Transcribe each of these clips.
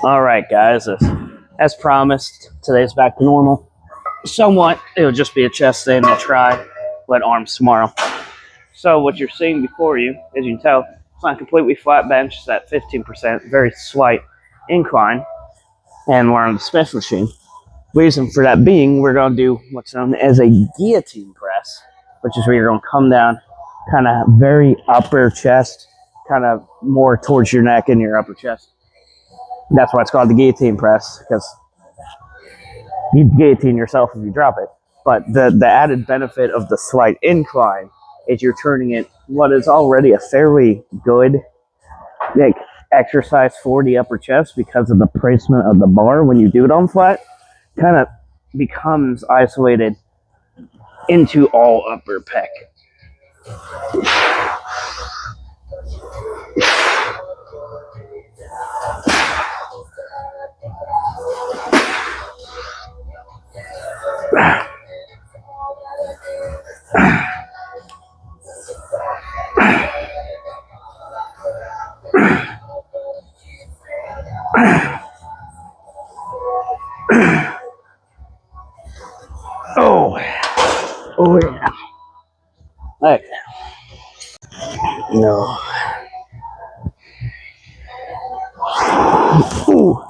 All right, guys. As promised, today's back to normal. Somewhat, it'll just be a chest day, and I'll try let arms tomorrow. So what you're seeing before you, as you can tell, it's not completely flat bench. It's at 15%, very slight incline, and we're on the Smith machine. Reason for that being, we're going to do what's known as a guillotine press, which is where you're going to come down, kind of very upper chest, kind of more towards your neck and your upper chest. That's why it's called the guillotine press, because you guillotine yourself if you drop it. But the added benefit of the slight incline is you're turning it what is already a fairly good like exercise for the upper chest because of the placement of the bar when you do it on flat, kind of becomes isolated into all upper pec. Oh, oh yeah. Okay. No. Ooh.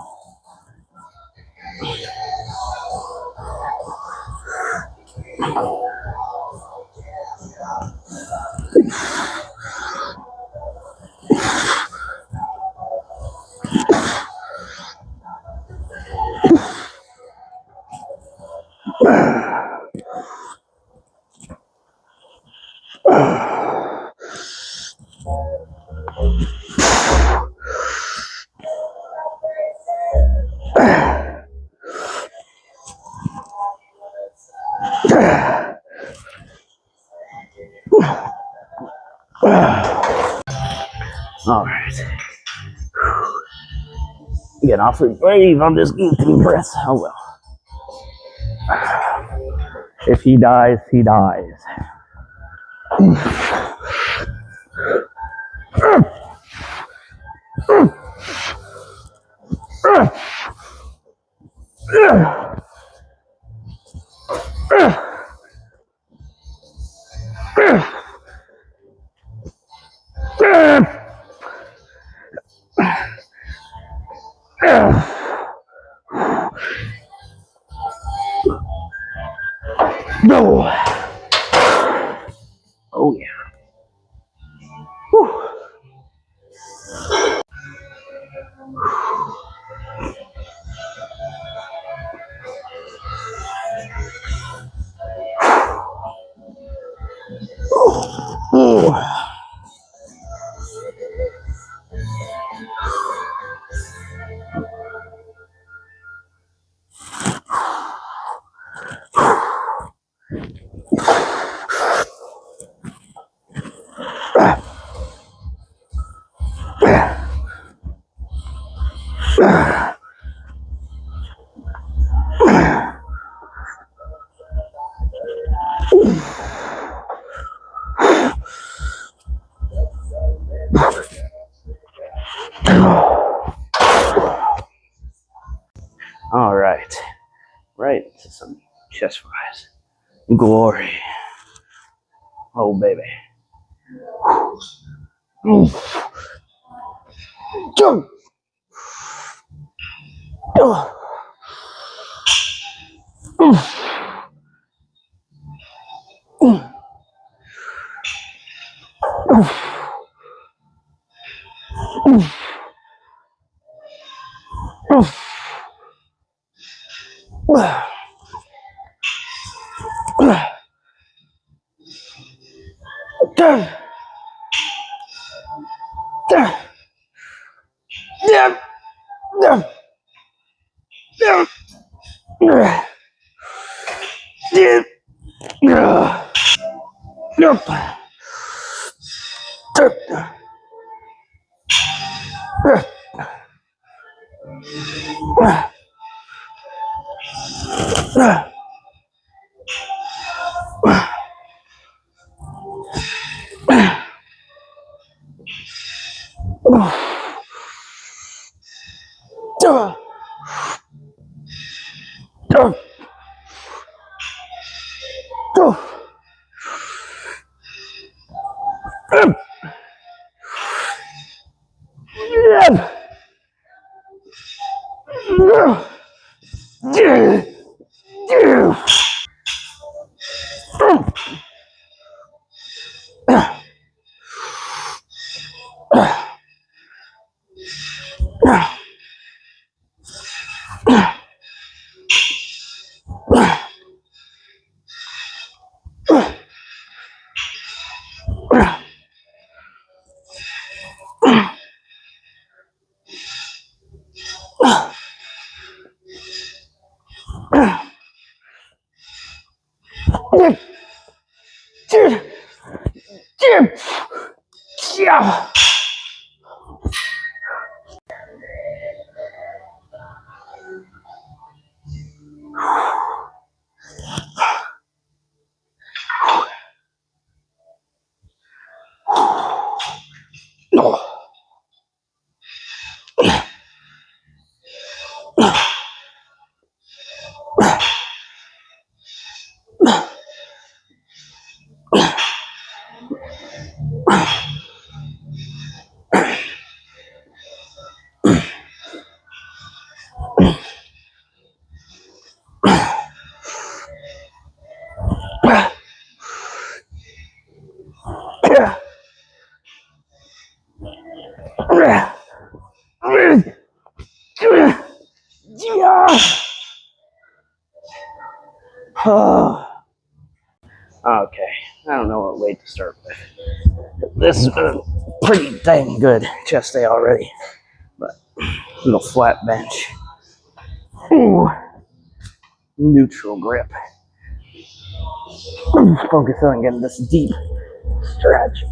All right. Get awfully brave on this guillotine press. Oh well. If he dies, he dies. No. Oh yeah. Whew. Ooh. All right. Right to some chest fries. Glory. Oh, baby. Jump. Okay, I don't know what weight to start with. This is a pretty dang good chest day already, but little flat bench. Ooh, neutral grip. Focus on getting this deep stretch.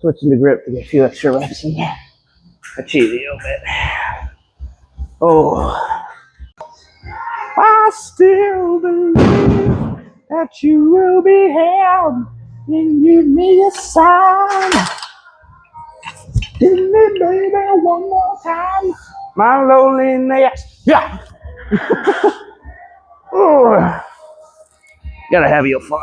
Switching the grip to get a few extra reps in there. Achieve a little bit. Oh. I still believe that you will be held and give me a sign. Give me, baby, one more time. My loneliness. Yeah. Oh. Gotta have your fun.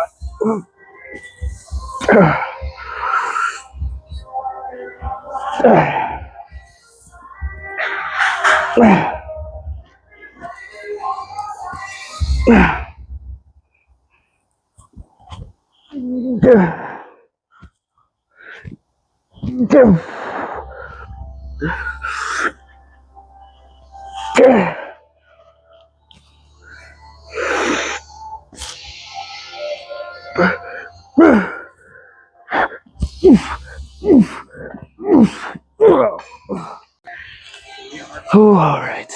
All right.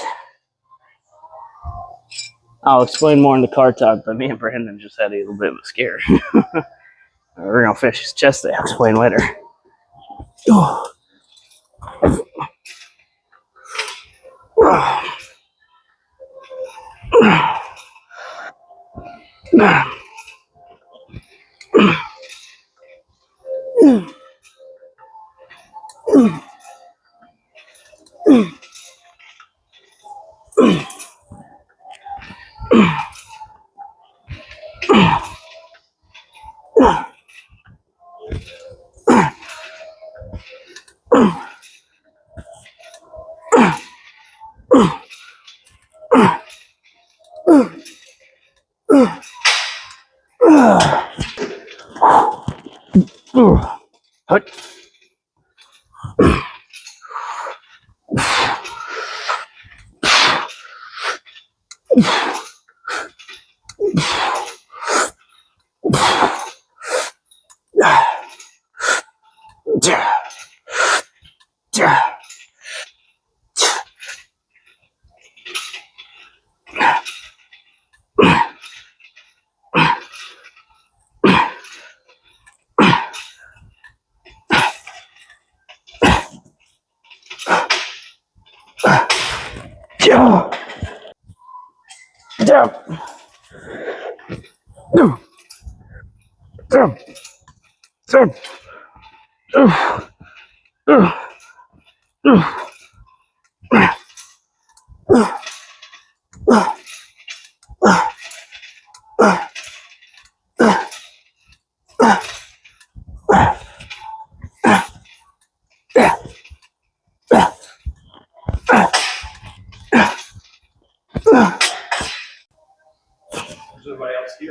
I'll explain more in the car talk, but me and Brandon just had a little bit of a scare. We're gonna finish his chest day. I'll explain later. Hut.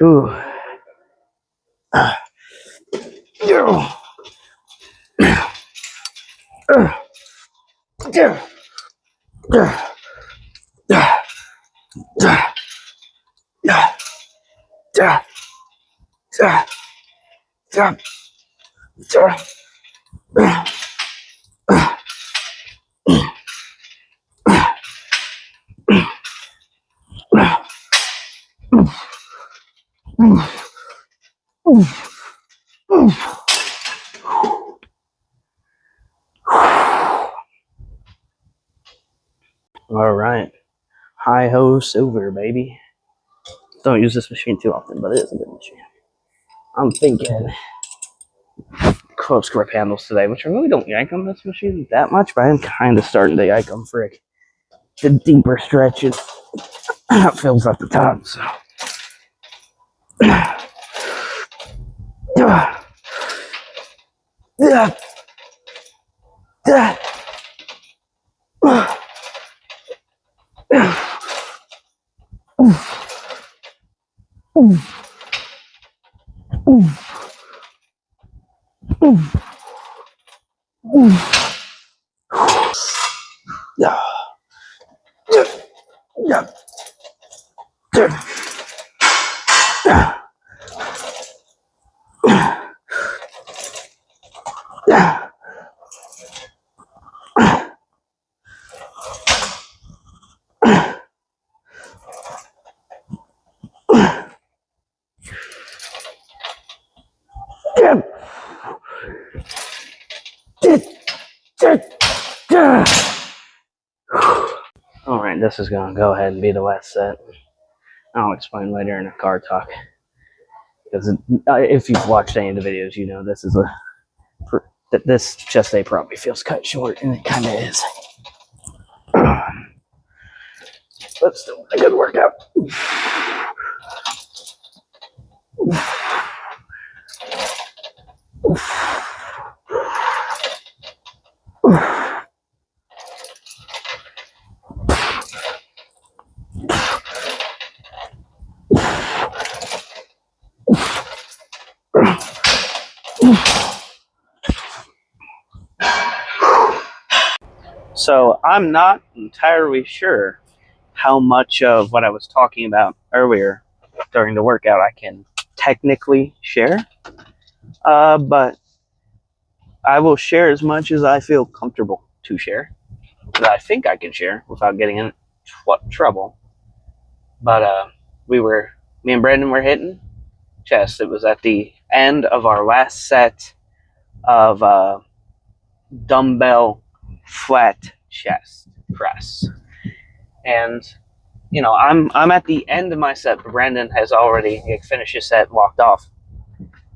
Ooh. All right. Hi ho silver, baby. Don't use this machine too often, but it is a good machine. I'm thinking close grip handles today, which I really don't yank on this machine that much, but I'm kind of starting to yank them for the deeper stretches. It fills up the top, so. All right, this is gonna go ahead and be the last set. I'll explain later in a car talk. Because if you've watched any of the videos, you know this is this chest day probably feels cut short, and it kind of is. But still a good workout. So I'm not entirely sure how much of what I was talking about earlier during the workout I can technically share, but I will share as much as I feel comfortable to share. that I think I can share without getting in trouble. But me and Brandon were hitting chest. It was at the end of our last set of dumbbell flat chest press, and I'm at the end of my set, but Brandon has already finished his set, walked off,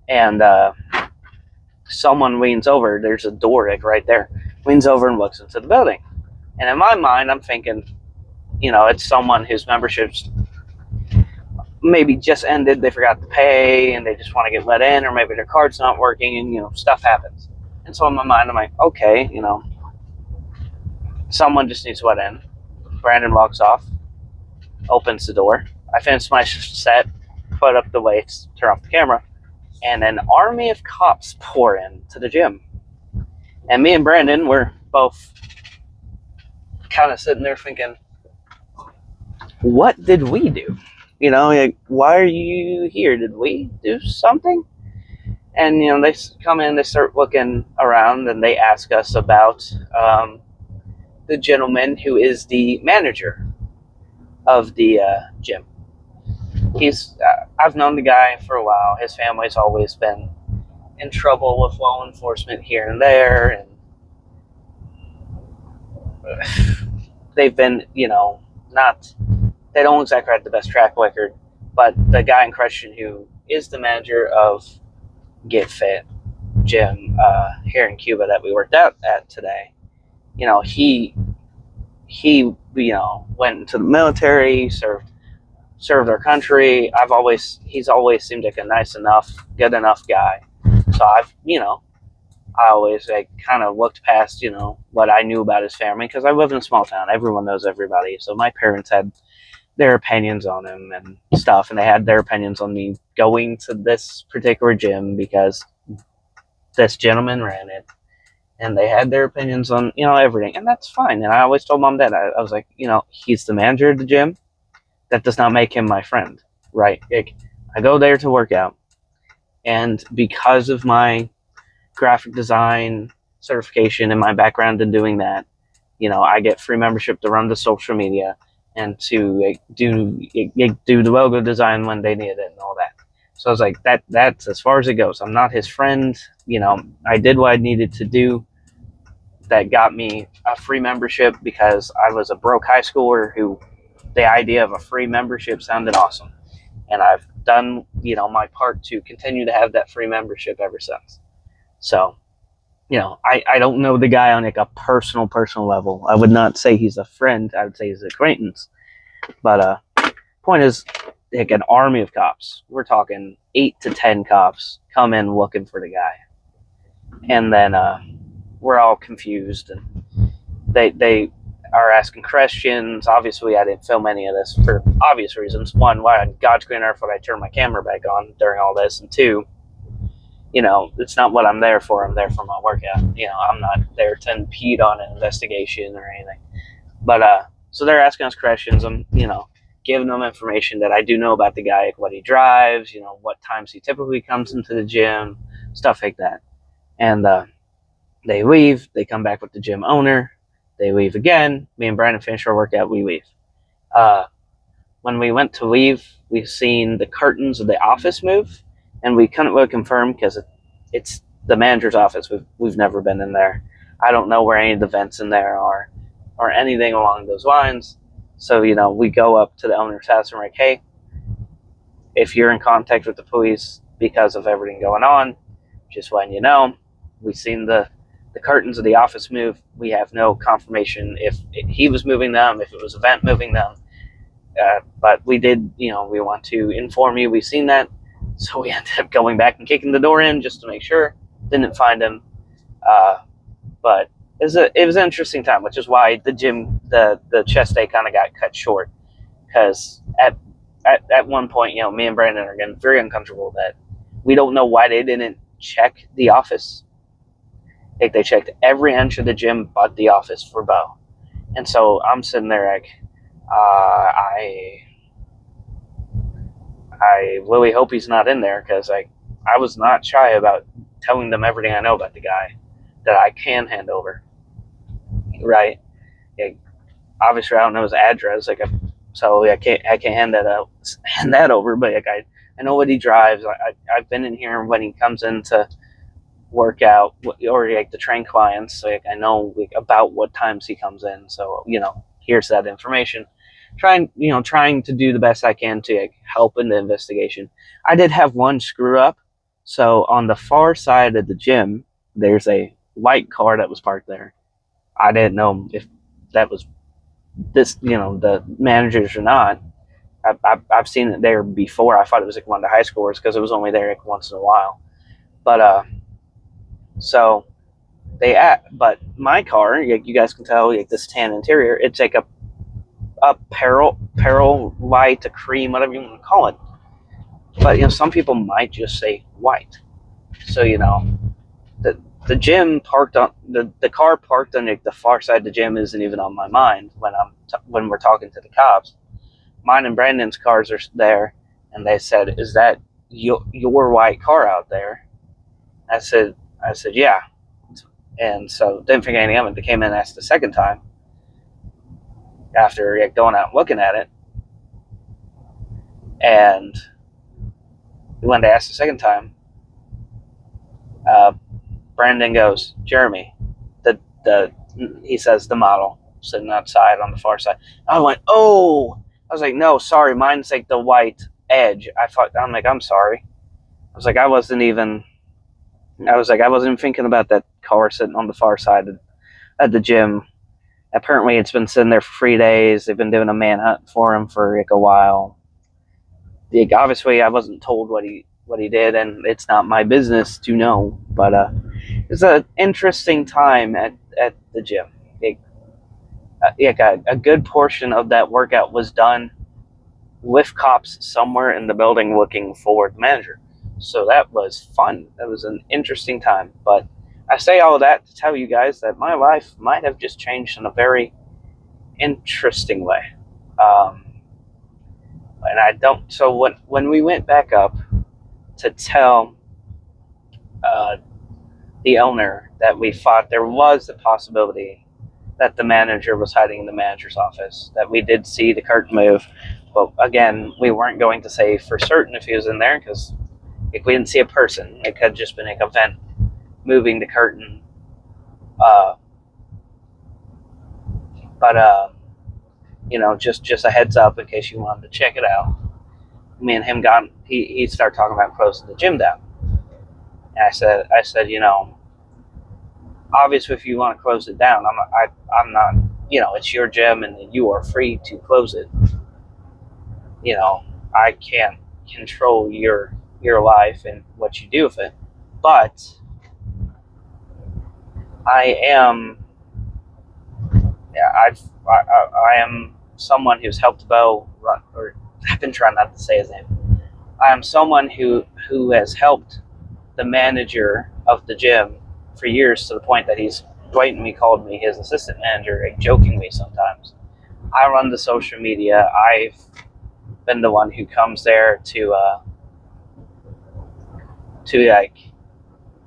and someone leans over. There's a door right there. Leans over and looks into the building, and in my mind, I'm thinking, it's someone whose membership's maybe just ended. They forgot to pay, and they just want to get let in, or maybe their card's not working, and stuff happens. And so in my mind, I'm like, okay, someone just needs to let in. Brandon walks off, opens the door. I finish my set, put up the weights, turn off the camera, and an army of cops pour in to the gym. And me and Brandon were both kind of sitting there thinking, what did we do? Like, why are you here? Did we do something? And, they come in, they start looking around, and they ask us about the gentleman who is the manager of the gym. I've known the guy for a while. His family's always been in trouble with law enforcement here and there, and they've been, they don't exactly have the best track record, but the guy in question who is the manager of Get Fit gym here in Cuba that we worked out at today, he went into the military, served our country. He's always seemed like a nice enough, good enough guy. So I always kind of looked past, what I knew about his family, because I live in a small town. Everyone knows everybody. So my parents had their opinions on him and stuff, and they had their opinions on me going to this particular gym because this gentleman ran it, and they had their opinions on everything, and that's fine. And I always told Mom and Dad, I was like, he's the manager of the gym. That does not make him my friend, right? I go there to work out, and because of my graphic design certification and my background in doing that, I get free membership to run the social media and to do the logo design when they need it and all that. So I was like, that's as far as it goes. I'm not his friend. I did what I needed to do that got me a free membership, because I was a broke high schooler who the idea of a free membership sounded awesome. And I've done, my part to continue to have that free membership ever since. So, I don't know the guy on a personal level. I would not say he's a friend. I would say he's an acquaintance. But point is, an army of cops. We're talking 8 to 10 cops come in looking for the guy. And then we're all confused, and they are asking questions. Obviously, I didn't film any of this for obvious reasons. One, why on God's green earth would I turn my camera back on during all this? And two, it's not what I'm there for. I'm there for my workout. I'm not there to impede on an investigation or anything. But so they're asking us questions. I'm, giving them information that I do know about the guy, like what he drives, what times he typically comes into the gym, stuff like that. And they leave. They come back with the gym owner. They leave again. Me and Brandon finish our workout. We leave. When we went to leave, we've seen the curtains of the office move, and we couldn't really confirm because it's the manager's office. We've never been in there. I don't know where any of the vents in there are or anything along those lines. So, we go up to the owner's house and we're like, hey, if you're in contact with the police because of everything going on, just letting you know, we've seen the curtains of the office move. We have no confirmation if he was moving them, if it was a vent moving them. But we did, we want to inform you we've seen that. So we ended up going back and kicking the door in just to make sure. Didn't find him. But it was an interesting time, which is why the gym, the chest day kind of got cut short. Because at one point, me and Brandon are getting very uncomfortable that we don't know why they didn't check the office. They checked every inch of the gym but the office for Bo. And so I'm sitting there like, I really hope he's not in there, because I was not shy about telling them everything I know about the guy that I can hand over. Right? like, obviously I don't know his address, like, so I can't hand that over. But like, I know what he drives. I've been in here when he comes in to work out, or like the train clients. So like, I know like, about what times he comes in. So here's that information. Trying to do the best I can to like, help in the investigation. I did have one screw up. So on the far side of the gym, there's a white car that was parked there. I didn't know if that was the managers or not. I've seen it there before. I thought it was like one of the high schoolers because it was only there like once in a while. But so but my car, you guys can tell, like this tan interior, it's like a peril white, a cream, whatever you want to call it. But some people might just say white. So the gym parked on the car parked on like the far side of the gym isn't even on my mind when we're talking to the cops. Mine and Brandon's cars are there, and they said, "Is that your white car out there?" I said, "Yeah." And so didn't think anything of it. They came in and asked the second time after going out and looking at it, and when they asked the second time, Brandon goes, "Jeremy, he says the model sitting outside on the far side." I went, "Oh." I was like, "No, sorry, mine's like the white Edge." I'm like, "I'm sorry." I was like, I wasn't even thinking about that car sitting on the far side at the gym. Apparently, it's been sitting there for 3 days. They've been doing a manhunt for him for like a while. Like, obviously, I wasn't told what he did, and it's not my business to know. But it's an interesting time at the gym. A good portion of that workout was done with cops somewhere in the building looking for the manager. So that was fun. That was an interesting time. But I say all of that to tell you guys that my life might have just changed in a very interesting way. And I don't. So when we went back up to tell the owner that we thought there was a possibility that the manager was hiding in the manager's office, that we did see the curtain move. But again, we weren't going to say for certain if he was in there because if we didn't see a person, it could have just been like a vent moving the curtain. But just a heads up in case you wanted to check it out. Me and him he started talking about closing the gym down. And I said, obviously if you want to close it down, I'm not, it's your gym and you are free to close it. I can't control your life and what you do with it, but I am someone who's helped Bo run, or I've been trying not to say his name. I am someone who has helped the manager of the gym for years, to the point that he's blatantly called me his assistant manager, like, jokingly sometimes. I run the social media. I've been the one who comes there to like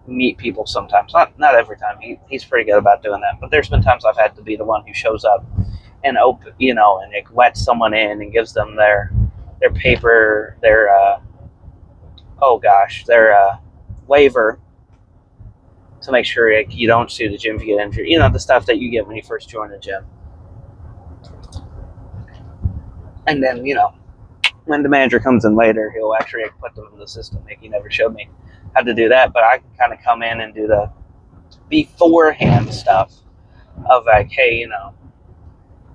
meet people sometimes. Not every time. He's pretty good about doing that. But there's been times I've had to be the one who shows up and and like lets someone in and gives them their paper, their waiver, to make sure like, you don't sue the gym if you get injured. The stuff that you get when you first join the gym. And then, when the manager comes in later, he'll actually like, put them in the system. Like, he never showed me how to do that, but I can kind of come in and do the beforehand stuff of like, hey,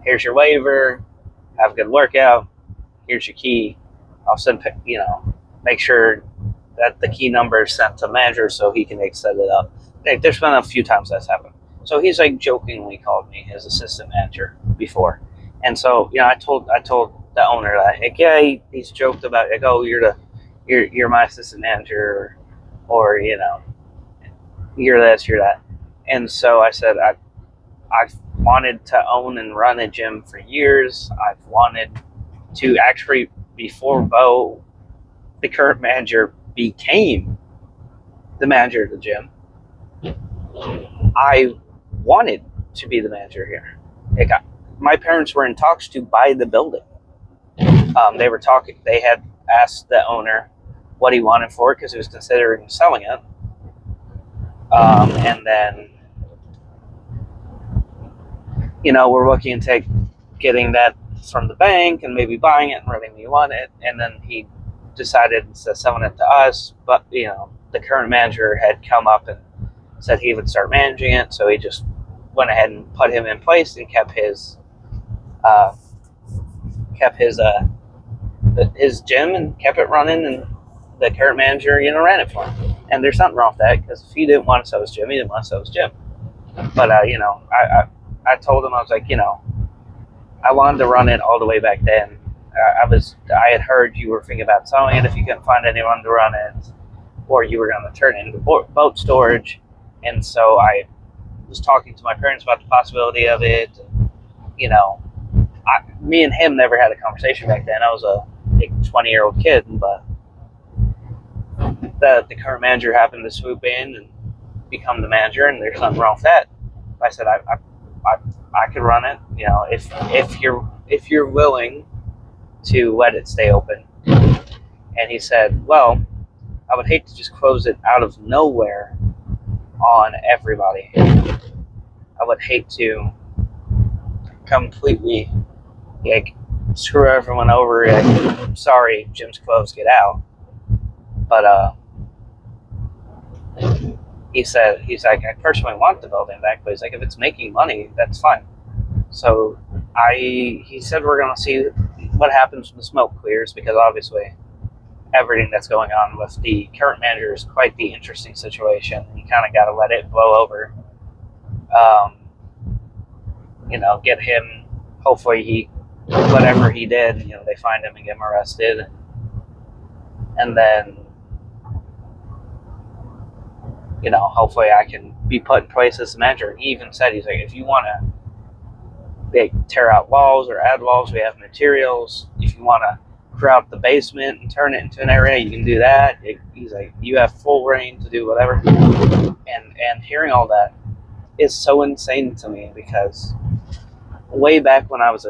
here's your waiver, have a good workout, here's your key. I'll send, make sure that the key number is sent to the manager so he can set it up. Like, there's been a few times that's happened. So he's like jokingly called me his assistant manager before. And so, I told the owner that, like, yeah, he's joked about, like, oh, you're my assistant manager, or you're this, you're that. And so I said, I've wanted to own and run a gym for years. I've wanted to actually, before Bo, the current manager, became the manager of the gym, I wanted to be the manager here. Like, my parents were in talks to buy the building. They were talking. They had asked the owner what he wanted for it because he was considering selling it. And then, we're looking into getting that from the bank and maybe buying it and renting me on it. And then he decided instead of selling it to us, but the current manager had come up and said he would start managing it, so he just went ahead and put him in place and kept his gym and kept it running, and the current manager ran it for him. And there's nothing wrong with that, because if he didn't want to sell his gym, he didn't want to sell his gym. But I told him, I was like, I wanted to run it all the way back then. I had heard you were thinking about selling it if you couldn't find anyone to run it, or you were going to turn it into boat storage. And so I was talking to my parents about the possibility of it. Me and him never had a conversation back then. I was a 20-year-old kid, but the current manager happened to swoop in and become the manager, and there's nothing wrong with that. I said I could run it, if you're willing to let it stay open. And he said, well, I would hate to just close it out of nowhere on everybody. I would hate to completely screw everyone over. Sorry, gym's closed, get out. But he's like, I personally want the building back, but he's like, if it's making money, that's fine. So he said we're gonna see what happens when the smoke clears, because obviously everything that's going on with the current manager is quite the interesting situation. You kind of got to let it blow over. Get him. Hopefully, whatever he did, they find him and get him arrested, and then, hopefully I can be put in place as the manager. And he even said, he's like, if you want to tear out walls or add walls, we have materials. If you want to clear out the basement and turn it into an area, you can do that. He's like, you have full reign to do whatever. And hearing all that is so insane to me, because way back when I was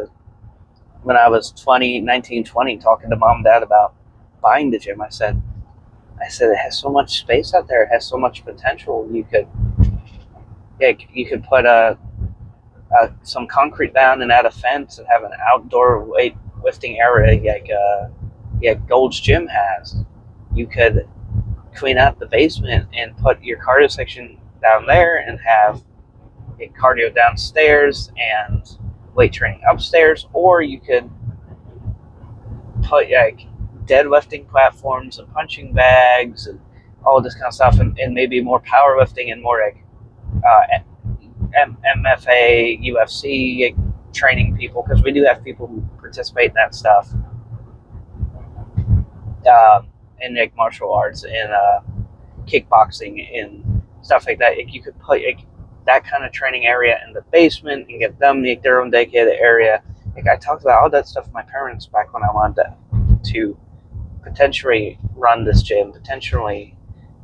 19, 20, talking to mom and dad about buying the gym, I said it has so much space out there. It has so much potential. You could put some concrete down and add a fence and have an outdoor weightlifting area like Gold's Gym has. You could clean out the basement and put your cardio section down there and have cardio downstairs and weight training upstairs, or you could put deadlifting platforms and punching bags and all this kind of stuff, and maybe more powerlifting and more MFA, UFC training people, because we do have people who participate in that stuff, in martial arts and kickboxing and stuff like that. You could put that kind of training area in the basement and get them their own dedicated area. I talked about all that stuff with my parents back when I wanted to potentially run this gym, potentially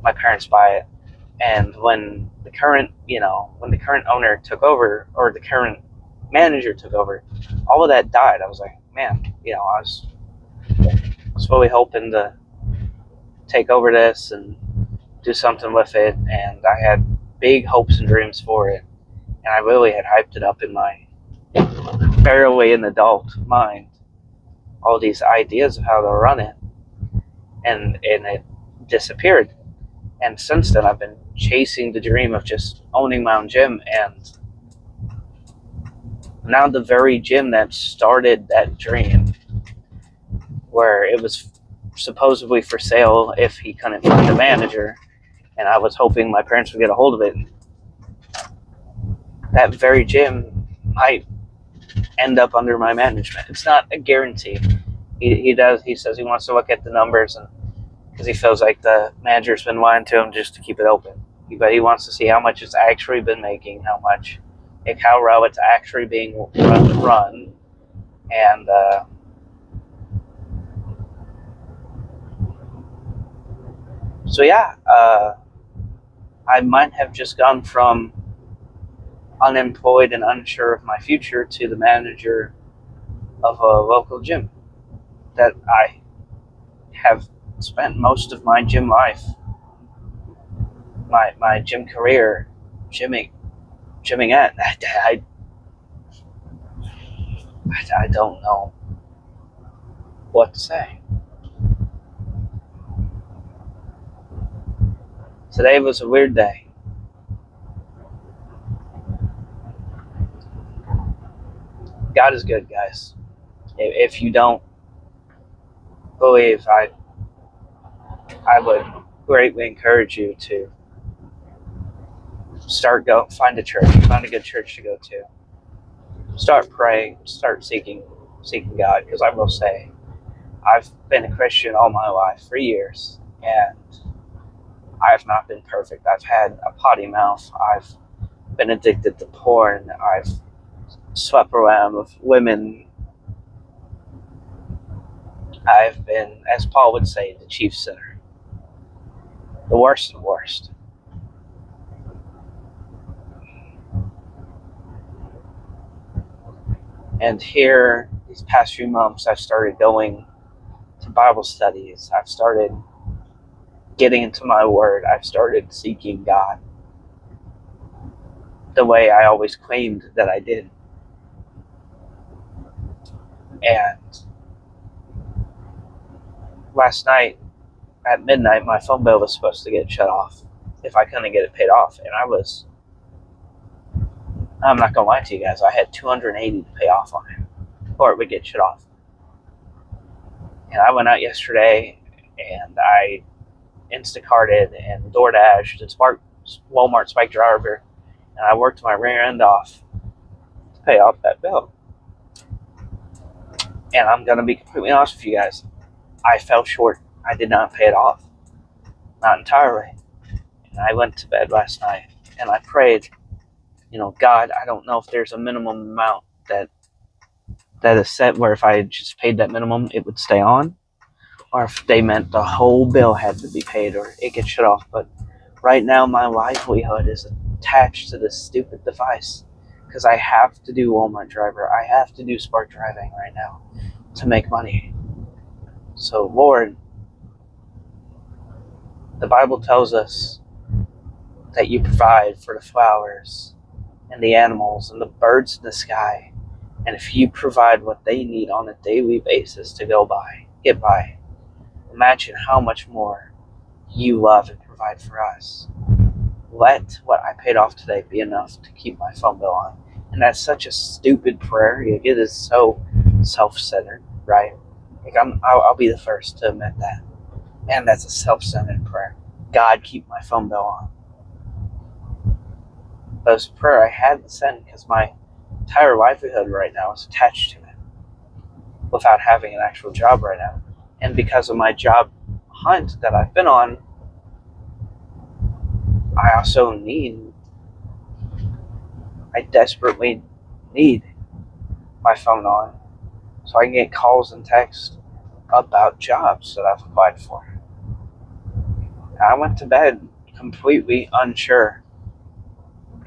my parents buy it. And when the current owner took over, or the current manager took over, all of that died. I was like, man, I was really hoping to take over this and do something with it, and I had big hopes and dreams for it, and I really had hyped it up in my barely an adult mind, all these ideas of how to run it, and it disappeared. And since then, I've been chasing the dream of just owning my own gym, and now the very gym that started that dream, where it was supposedly for sale if he couldn't find a manager, and I was hoping my parents would get a hold of it, that very gym might end up under my management. It's not a guarantee. He says he wants to look at the numbers, and because he feels like the manager's been lying to him just to keep it open. But he wants to see how much it's actually been making, how well it's actually being run. And so yeah, I might have just gone from unemployed and unsure of my future to the manager of a local gym that I have spent most of my gym life, my gym career, gymming at. I don't know what to say. Today was a weird day. God is good, guys. If you don't believe, I would greatly encourage you to find a good church to go to. Start praying, start seeking God, because I will say, I've been a Christian all my life for years, and I have not been perfect. I've had a potty mouth. I've been addicted to porn. I've slept around with women. I've been, as Paul would say, the chief sinner. The worst of the worst. And here, these past few months, I've started going to Bible studies. I've started getting into my word. I've started seeking God the way I always claimed that I did. And last night at midnight, my phone bill was supposed to get shut off if I couldn't get it paid off. And I'm not going to lie to you guys, I had $280 to pay off on it, or it would get shut off. And I went out yesterday and I Instacarted and DoorDashed and Walmart Spike Driver, and I worked my rear end off to pay off that bill. And I'm going to be completely honest with you guys, I fell short. I did not pay it off. Not entirely. And I went to bed last night and I prayed, God, I don't know if there's a minimum amount that is set where if I had just paid that minimum, it would stay on, or if they meant the whole bill had to be paid or it gets shut off. But right now, my livelihood is attached to this stupid device because I have to do Walmart Driver. I have to do Spark Driving right now to make money. So, Lord, the Bible tells us that you provide for the flowers and the animals and the birds in the sky. And if you provide what they need on a daily basis to get by, imagine how much more you love and provide for us. Let what I paid off today be enough to keep my phone bill on. And that's such a stupid prayer. It is so self-centered, right? I'll be the first to admit that. Man, that's a self-centered prayer. God, keep my phone bill on. But it's a prayer I had to send because my entire livelihood right now is attached to it without having an actual job right now. And because of my job hunt that I've been on, I desperately need my phone on so I can get calls and texts about jobs that I've applied for. I went to bed completely unsure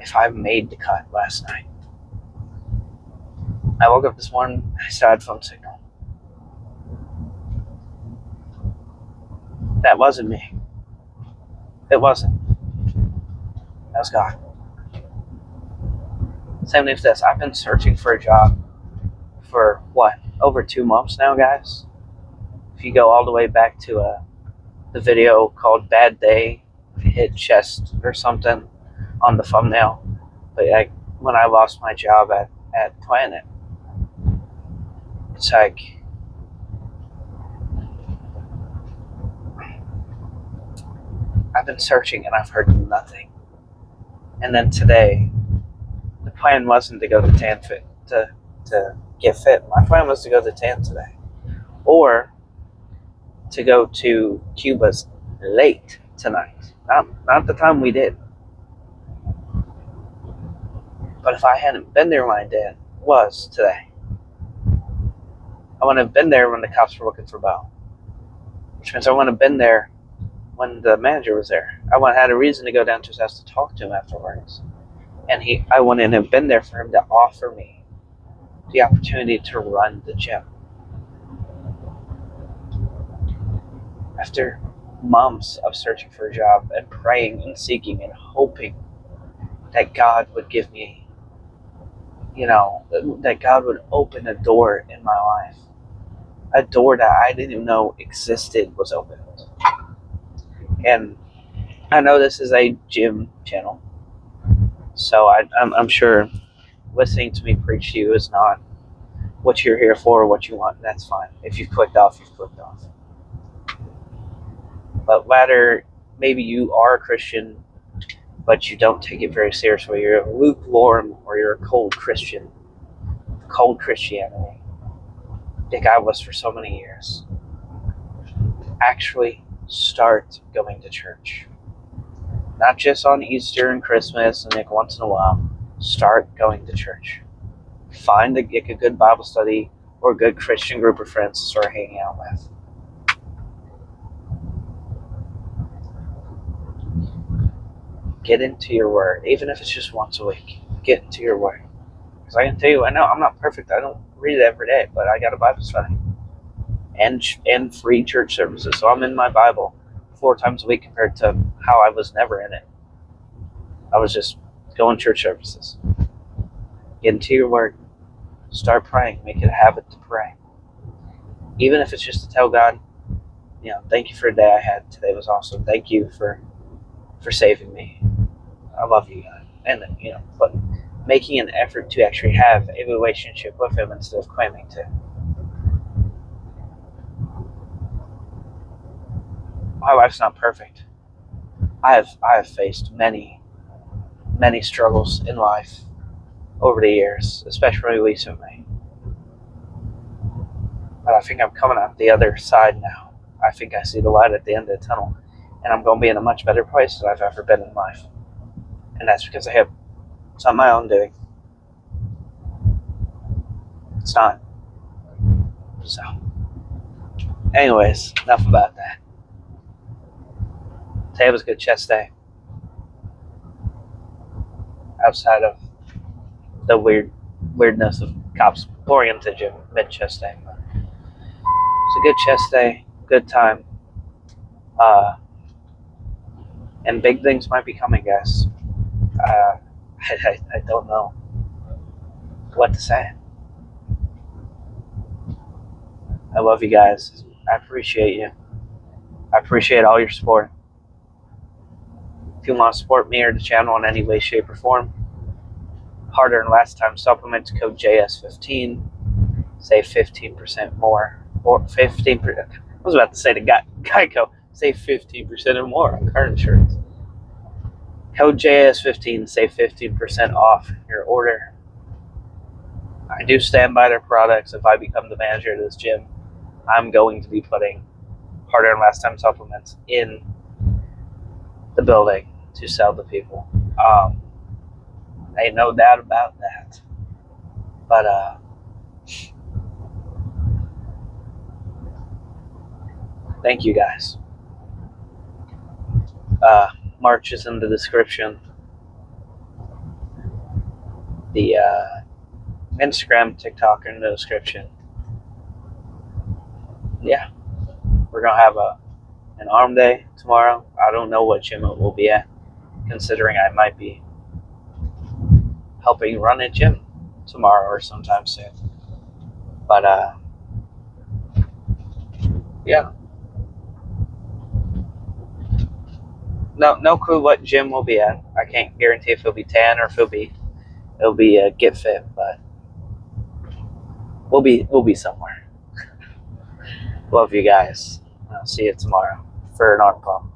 if I made the cut last night. I woke up this morning, I still had phone signal. That wasn't me. It wasn't. That was God. Same thing with this. I've been searching for a job for, over 2 months now, guys? If you go all the way back to the video called Bad Day, hit chest or something on the thumbnail. But when I lost my job at Planet, it's like, I've been searching and I've heard nothing. And then today, the plan wasn't to go to Tan Fit to get fit. My plan was to go to Tan today, or to go to Cuba's late tonight. Not the time we did. But if I hadn't been there when I was today, I wouldn't have been there when the cops were looking for Bo. Which means I wouldn't have been there when the manager was there. I wouldn't have had a reason to go down to his house to talk to him afterwards. And I wouldn't have been there for him to offer me the opportunity to run the gym. After months of searching for a job and praying and seeking and hoping that God would give me, that God would open a door in my life. A door that I didn't even know existed was opened. And I know this is a gym channel, so I'm sure listening to me preach to you is not what you're here for or what you want. That's fine. If you've clicked off, you've clicked off. But rather, maybe you are a Christian, but you don't take it very seriously. You're a lukewarm or you're a cold Christian. Cold Christianity, like I was for so many years. Actually start going to church. Not just on Easter and Christmas and like once in a while. Start going to church. Find a good Bible study or a good Christian group of friends to start hanging out with. Get into your word, even if it's just once a week. Get into your word. Because I can tell you, I know I'm not perfect. I don't read it every day, but I got a Bible study and free church services. So I'm in my Bible 4 times a week compared to how I was never in it. I was just going to church services. Get into your word. Start praying. Make it a habit to pray. Even if it's just to tell God, thank you for a day I had. Today was awesome. Thank you for saving me. I love you, God. And but making an effort to actually have a relationship with Him instead of claiming to. My life's not perfect. I have faced many struggles in life over the years, especially recently. But I think I'm coming out the other side now. I think I see the light at the end of the tunnel, and I'm going to be in a much better place than I've ever been in life. And that's because it's not my own doing. It's not. So, anyways, enough about that. Today was a good chest day. Outside of the weirdness of cops pouring into the gym mid-chest day. It's a good chest day, good time. And big things might be coming, guys. I don't know what to say. I love you guys. I appreciate you. I appreciate all your support. If you want to support me or the channel in any way, shape, or form, Harder Than Last Time supplement code JS15. Save 15% more. Or 15%. I was about to say to Geico, save 15% or more on car insurance. Code JS15, save 15% off your order. I do stand by their products. If I become the manager of this gym, I'm going to be putting Harder Than Last Time supplements in the building to sell to people. Ain't no doubt about that. But thank you guys. March is in the description. The Instagram, TikTok are in the description. Yeah, we're gonna have an arm day tomorrow. I don't know what gym it will be at, considering I might be helping run a gym tomorrow or sometime soon. But yeah, no clue what gym we'll be at. I can't guarantee if it'll be tan or if it'll be Get Fit, but we'll be somewhere. Love you guys. I'll see you tomorrow for an arm pump.